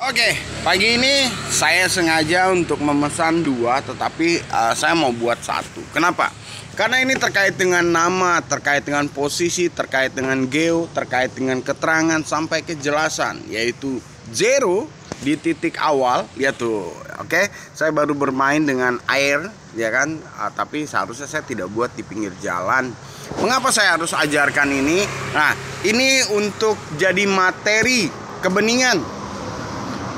Oke, pagi ini saya sengaja untuk memesan dua, tetapi saya mau buat satu. Kenapa? Karena ini terkait dengan nama, terkait dengan posisi, terkait dengan geo, terkait dengan keterangan sampai kejelasan, yaitu zero di titik awal. Lihat tuh, oke? Saya baru bermain dengan air, ya kan? Tapi seharusnya saya tidak buat di pinggir jalan. Mengapa saya harus ajarkan ini? Nah, ini untuk jadi materi kebeningan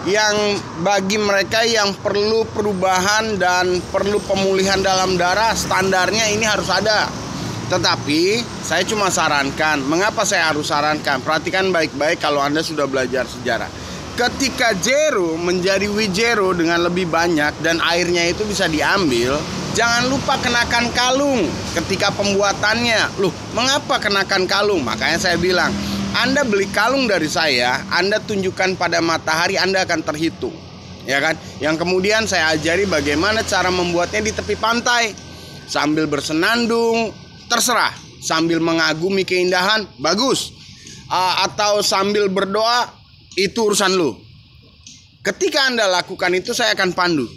yang bagi mereka yang perlu perubahan dan perlu pemulihan dalam darah, standarnya ini harus ada. Tetapi saya cuma sarankan. Mengapa saya harus sarankan? Perhatikan baik-baik kalau Anda sudah belajar sejarah. Ketika zero menjadi wijero dengan lebih banyak dan airnya itu bisa diambil, jangan lupa kenakan kalung ketika pembuatannya. Loh, mengapa kenakan kalung? Makanya saya bilang, Anda beli kalung dari saya, Anda tunjukkan pada matahari, Anda akan terhitung, ya kan? Yang kemudian saya ajari bagaimana cara membuatnya di tepi pantai sambil bersenandung, terserah. Sambil mengagumi keindahan, bagus. Atau sambil berdoa, itu urusan lu. Ketika Anda lakukan itu, saya akan pandu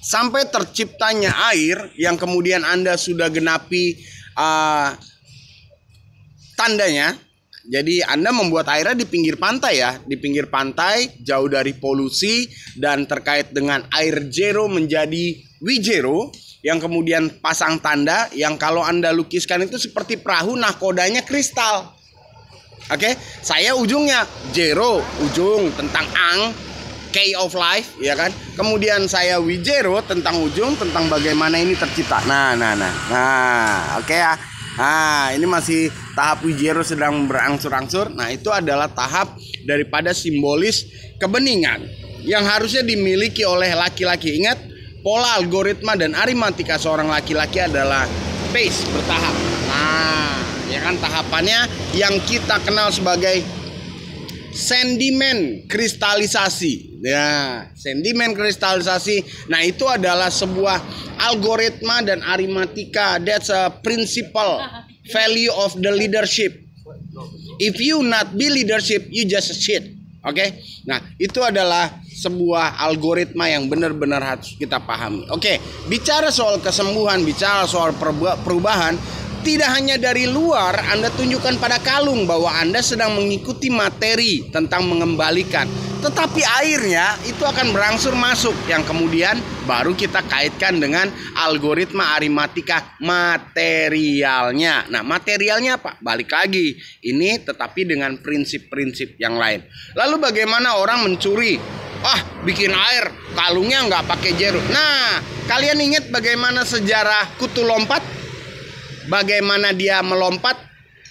sampai terciptanya air yang kemudian Anda sudah genapi tandanya. Jadi Anda membuat airnya di pinggir pantai ya, di pinggir pantai jauh dari polusi, dan terkait dengan air zero menjadi wijero yang kemudian pasang tanda yang kalau Anda lukiskan itu seperti perahu, nahkodanya kristal. Oke, saya ujungnya zero, ujung tentang ang, key of life, ya kan. Kemudian saya wijero tentang ujung, tentang bagaimana ini tercipta. Nah, oke ya. Nah, ini masih tahap wijero sedang berangsur-angsur. Nah, itu adalah tahap daripada simbolis kebeningan yang harusnya dimiliki oleh laki-laki. Ingat, pola algoritma dan aritmatika seorang laki-laki adalah pace, bertahap. Nah, ya kan, tahapannya yang kita kenal sebagai sedimen kristalisasi. Ya, sedimen kristalisasi. Nah, itu adalah sebuah algoritma dan aritmatika. That's a principle value of the leadership. If you not be leadership, you just shit. Oke? Nah, itu adalah sebuah algoritma yang benar-benar harus kita pahami. Oke, bicara soal kesembuhan, bicara soal perubahan, tidak hanya dari luar Anda tunjukkan pada kalung bahwa Anda sedang mengikuti materi tentang mengembalikan, tetapi airnya itu akan berangsur masuk, yang kemudian baru kita kaitkan dengan algoritma aritmatika materialnya. Nah, materialnya apa? Balik lagi, ini tetapi dengan prinsip-prinsip yang lain. Lalu bagaimana orang mencuri? Bikin air, kalungnya nggak pakai zero. Nah, kalian ingat bagaimana sejarah kutu lompat? Bagaimana dia melompat,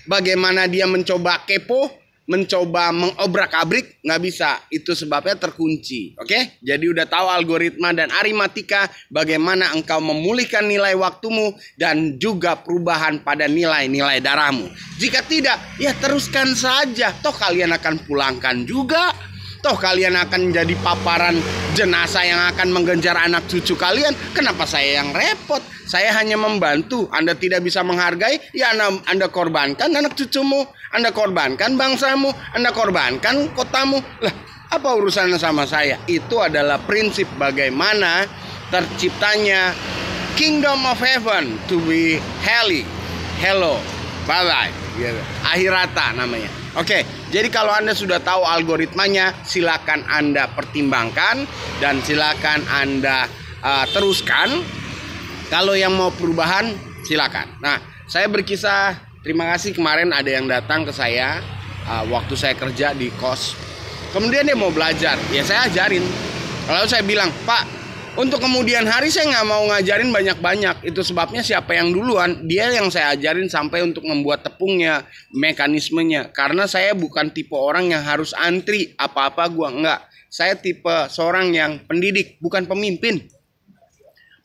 bagaimana dia mencoba kepo, mencoba mengobrak-abrik, nggak bisa. Itu sebabnya terkunci. Oke? Jadi udah tahu algoritma dan aritmatika, bagaimana engkau memulihkan nilai waktumu dan juga perubahan pada nilai-nilai darahmu. Jika tidak, ya teruskan saja. Toh kalian akan pulangkan juga. Toh kalian akan menjadi paparan jenazah yang akan menggenjar anak cucu kalian. Kenapa saya yang repot? Saya hanya membantu. Anda tidak bisa menghargai, ya Anda korbankan anak cucumu, Anda korbankan bangsamu, Anda korbankan kotamu. Lah, apa urusannya sama saya? Itu adalah prinsip bagaimana terciptanya Kingdom of Heaven to be holy. Hello, bye-bye. Akhirata namanya. Oke, jadi kalau Anda sudah tahu algoritmanya, silakan Anda pertimbangkan dan silakan Anda teruskan. Kalau yang mau perubahan, silakan. Nah, saya berkisah, terima kasih kemarin ada yang datang ke saya waktu saya kerja di kos. Kemudian dia mau belajar, ya saya ajarin. Lalu saya bilang, Pak, untuk kemudian hari saya nggak mau ngajarin banyak-banyak. Itu sebabnya siapa yang duluan, dia yang saya ajarin sampai untuk membuat tepungnya, mekanismenya. Karena saya bukan tipe orang yang harus antri, apa-apa gua enggak. Saya tipe seorang yang pendidik, bukan pemimpin.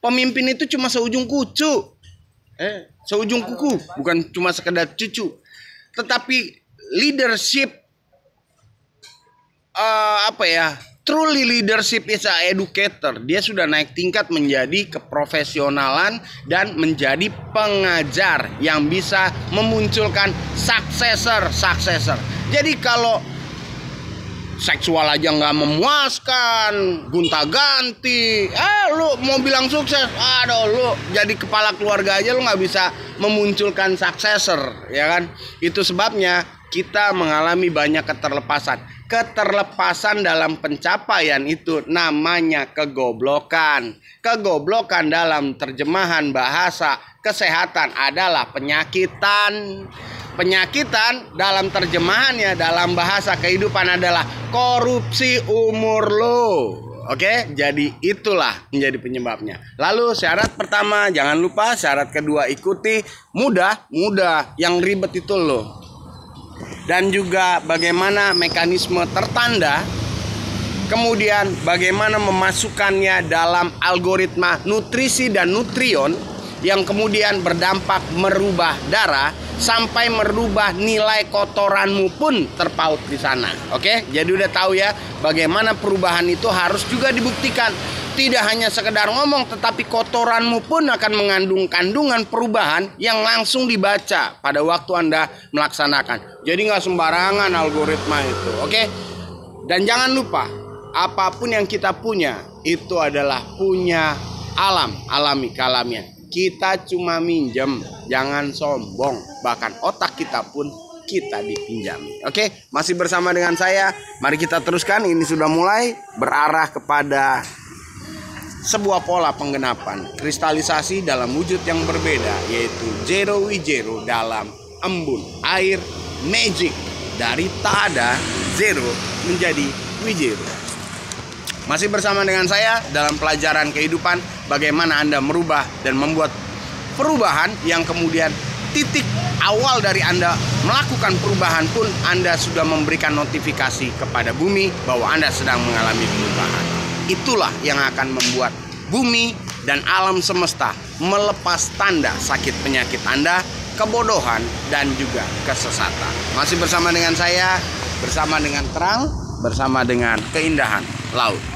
Pemimpin itu cuma seujung kuku, seujung kuku, bukan cuma sekedar cucu. Tetapi leadership, truly leadership is a educator. Dia sudah naik tingkat menjadi keprofesionalan dan menjadi pengajar yang bisa memunculkan successor. Jadi kalau seksual aja nggak memuaskan, gonta-ganti. Lu mau bilang sukses, aduh, lu jadi kepala keluarga aja lu nggak bisa memunculkan successor, ya kan? Itu sebabnya kita mengalami banyak keterlepasan. Keterlepasan dalam pencapaian itu namanya kegoblokan. Kegoblokan dalam terjemahan bahasa kesehatan adalah penyakitan. Penyakitan dalam terjemahannya dalam bahasa kehidupan adalah korupsi umur lo. Oke, jadi itulah menjadi penyebabnya. Lalu syarat pertama, jangan lupa syarat kedua ikuti. Mudah, yang ribet itu lo. Dan juga bagaimana mekanisme tertanda. Kemudian bagaimana memasukkannya dalam algoritma nutrisi dan nutrion yang kemudian berdampak merubah darah sampai merubah nilai kotoranmu pun terpaut di sana. Oke, jadi udah tahu ya bagaimana perubahan itu harus juga dibuktikan. Tidak hanya sekedar ngomong, tetapi kotoranmu pun akan mengandung kandungan perubahan yang langsung dibaca pada waktu Anda melaksanakan. Jadi nggak sembarangan algoritma itu, oke? Dan jangan lupa, apapun yang kita punya itu adalah punya alam, alami kalamian. Kita cuma minjem, jangan sombong. Bahkan otak kita pun kita dipinjami. Oke, masih bersama dengan saya. Mari kita teruskan. Ini sudah mulai berarah kepada sebuah pola penggenapan kristalisasi dalam wujud yang berbeda, yaitu Zero Wijero dalam embun air magic. Dari tak ada zero menjadi Wijero. Masih bersama dengan saya dalam pelajaran kehidupan, bagaimana Anda merubah dan membuat perubahan yang kemudian titik awal dari Anda melakukan perubahan pun Anda sudah memberikan notifikasi kepada bumi bahwa Anda sedang mengalami perubahan. Itulah yang akan membuat bumi dan alam semesta melepas tanda sakit penyakit Anda, kebodohan, dan juga kesesatan. Masih bersama dengan saya, bersama dengan terang, bersama dengan keindahan laut.